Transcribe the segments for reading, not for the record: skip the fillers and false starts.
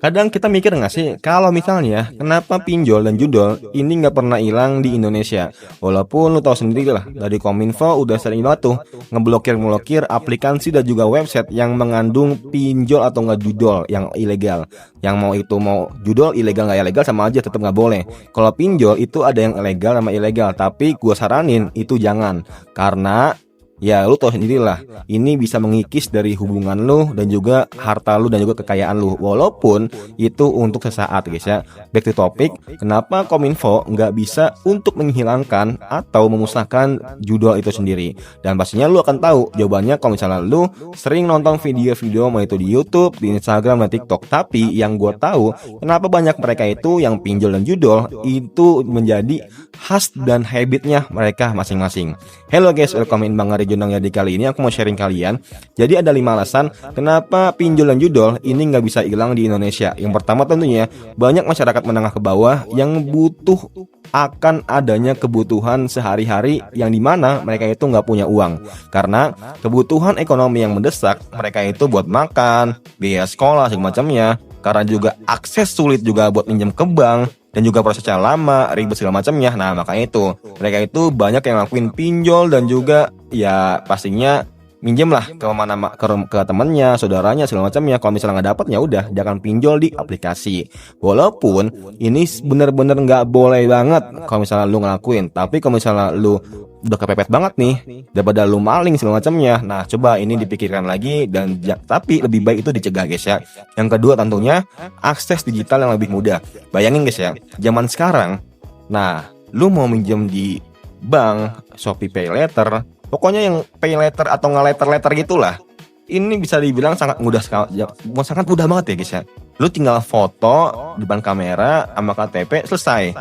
Kadang kita mikir nggak sih, kalau misalnya kenapa pinjol dan judol ini nggak pernah hilang di Indonesia? Walaupun lu tahu sendiri lah, dari Kominfo udah sering banget tuh ngeblokir aplikasi dan juga website yang mengandung pinjol atau nggak judol yang ilegal. Yang mau judol ilegal nggak ilegal sama aja, tetap nggak boleh. Kalau pinjol itu ada yang ilegal sama ilegal, tapi gua saranin itu jangan, karena ya lu tau sendiri lah, ini bisa mengikis dari hubungan lu dan juga harta lu dan juga kekayaan lu. Walaupun itu untuk sesaat guys ya. Back to topic, kenapa Kominfo nggak bisa untuk menghilangkan atau memusnahkan judol itu sendiri? Dan pastinya lu akan tahu jawabannya kalau misalnya lu sering nonton video-video mau itu di YouTube, di Instagram dan TikTok. Tapi yang gue tahu, kenapa banyak mereka itu yang pinjol dan judol itu menjadi khas dan habitnya mereka masing-masing. Hello guys, welcome in Bang Ari Junang ya. Di kali ini aku mau sharing kalian. Jadi ada 5 alasan kenapa pinjol dan judol ini nggak bisa hilang di Indonesia. Yang pertama tentunya banyak masyarakat menengah ke bawah yang butuh akan adanya kebutuhan sehari-hari yang dimana mereka itu nggak punya uang. Karena kebutuhan ekonomi yang mendesak mereka itu buat makan, biaya sekolah segala macamnya. Karena juga akses sulit juga buat pinjam ke bank, dan juga prosesnya lama, ribet segala macamnya. Nah, makanya itu mereka itu banyak yang ngelakuin pinjol dan juga ya pastinya minjem lah ke mana ke temannya, saudaranya segala macamnya. Kalau misalnya nggak dapat ya udah, jangan pinjol di aplikasi. Walaupun ini bener-bener nggak boleh banget kalau misalnya lu ngelakuin, tapi kalau misalnya lu udah kepepet banget nih daripada lu maling segala macamnya, nah coba ini dipikirkan lagi dan tapi lebih baik itu dicegah guys ya. Yang kedua tentunya akses digital yang lebih mudah. Bayangin guys ya, zaman sekarang, nah lu mau minjem di bank, Shopee Pay Later, pokoknya yang pay letter atau nge-letter gitulah, ini bisa dibilang sangat mudah sekali, sangat mudah banget ya guys ya. Lu tinggal foto depan kamera sama KTP, selesai,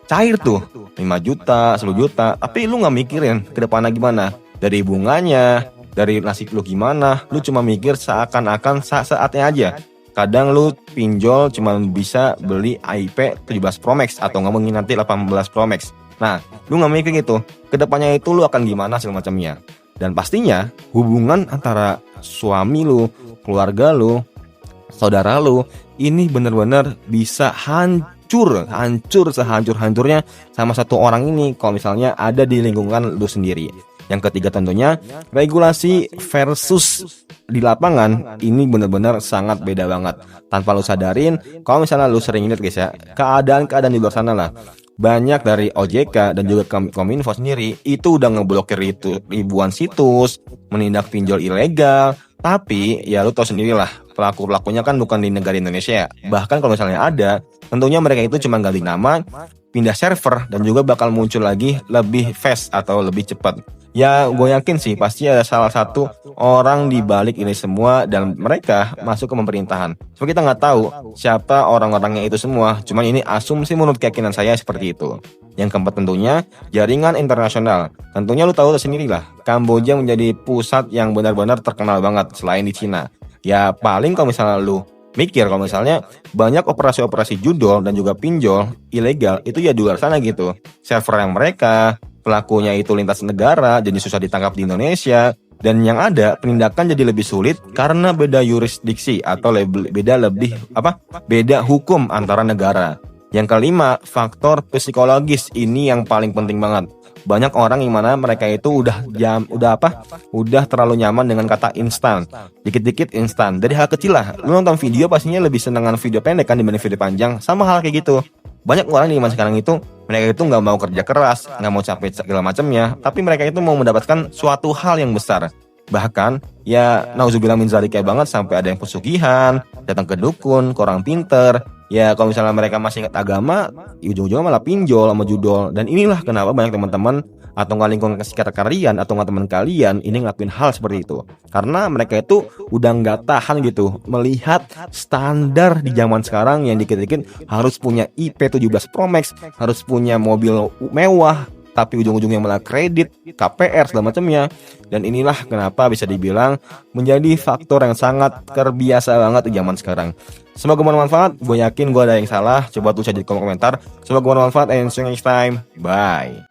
cair tuh 5 juta, 10 juta. Tapi lu gak mikirin ke depannya gimana, dari bunganya, dari nasib lu gimana. Lu cuma mikir seakan-akan saatnya aja. Kadang lu pinjol cuma bisa beli iPad 17 Pro Max atau nggak mungkin nanti 18 Pro Max. Nah, lu gak mikir gitu, kedepannya itu lu akan gimana segala macamnya. Dan pastinya hubungan antara suami lu, keluarga lu, saudara lu, ini benar-benar bisa hancur sehancur-hancurnya sama satu orang ini kalau misalnya ada di lingkungan lu sendiri. Yang ketiga tentunya regulasi versus di lapangan ini benar-benar sangat beda banget. Tanpa lu sadarin, kalau misalnya lu sering lihat guys ya, keadaan di luar sana lah, banyak dari OJK dan juga Kominfo sendiri itu udah ngeblokir itu ribuan situs, menindak pinjol ilegal. Tapi ya lu tau sendirilah, pelakunya kan bukan di negara Indonesia ya. Bahkan kalau misalnya ada, tentunya mereka itu cuma ganti nama, pindah server, dan juga bakal muncul lagi lebih fast atau lebih cepat. Ya gue yakin sih pasti ada salah satu orang di balik ini semua dan mereka masuk ke pemerintahan. So kita nggak tahu siapa orang-orangnya itu semua. Cuman ini asumsi menurut keyakinan saya seperti itu. Yang keempat tentunya jaringan internasional. Tentunya lu tahu sendiri lah, Kamboja menjadi pusat yang benar-benar terkenal banget selain di Cina. Ya paling kalau misalnya lu mikir kalau misalnya banyak operasi-operasi judol dan juga pinjol ilegal itu ya di luar sana gitu. Server yang mereka, pelakunya itu lintas negara, jadi susah ditangkap di Indonesia. Dan yang ada penindakan jadi lebih sulit karena beda yurisdiksi atau beda hukum antara negara. Yang kelima, faktor psikologis ini yang paling penting banget. Banyak orang yang mana mereka itu udah terlalu nyaman dengan kata instan. Dikit-dikit instan. Dari hal kecil lah, lu nonton video pastinya lebih senang dengan video pendek kan dibanding video panjang. Sama hal kayak gitu. Banyak orang di zaman sekarang itu, mereka itu nggak mau kerja keras, nggak mau capek segala macamnya, tapi mereka itu mau mendapatkan suatu hal yang besar. Bahkan ya nauzubillah min zalika banget, sampai ada yang pesugihan, datang ke dukun, kurang pinter. Ya kalau misalnya mereka masih ingat agama, ujung-ujungnya malah pinjol sama judol. Dan inilah kenapa banyak teman-teman atau nggak lingkungan sekitar kalian atau nggak teman kalian ini ngelakuin hal seperti itu. Karena mereka itu udah nggak tahan gitu melihat standar di zaman sekarang yang dikit-dikit harus punya IP 17 Pro Max, harus punya mobil mewah, tapi ujung-ujungnya malah kredit, KPR segala macamnya. Dan inilah kenapa bisa dibilang menjadi faktor yang sangat terbiasa banget di zaman sekarang. Semoga bermanfaat. Gue yakin gue ada yang salah. Coba tulis aja di kolom komentar. Semoga bermanfaat and see you next time. Bye.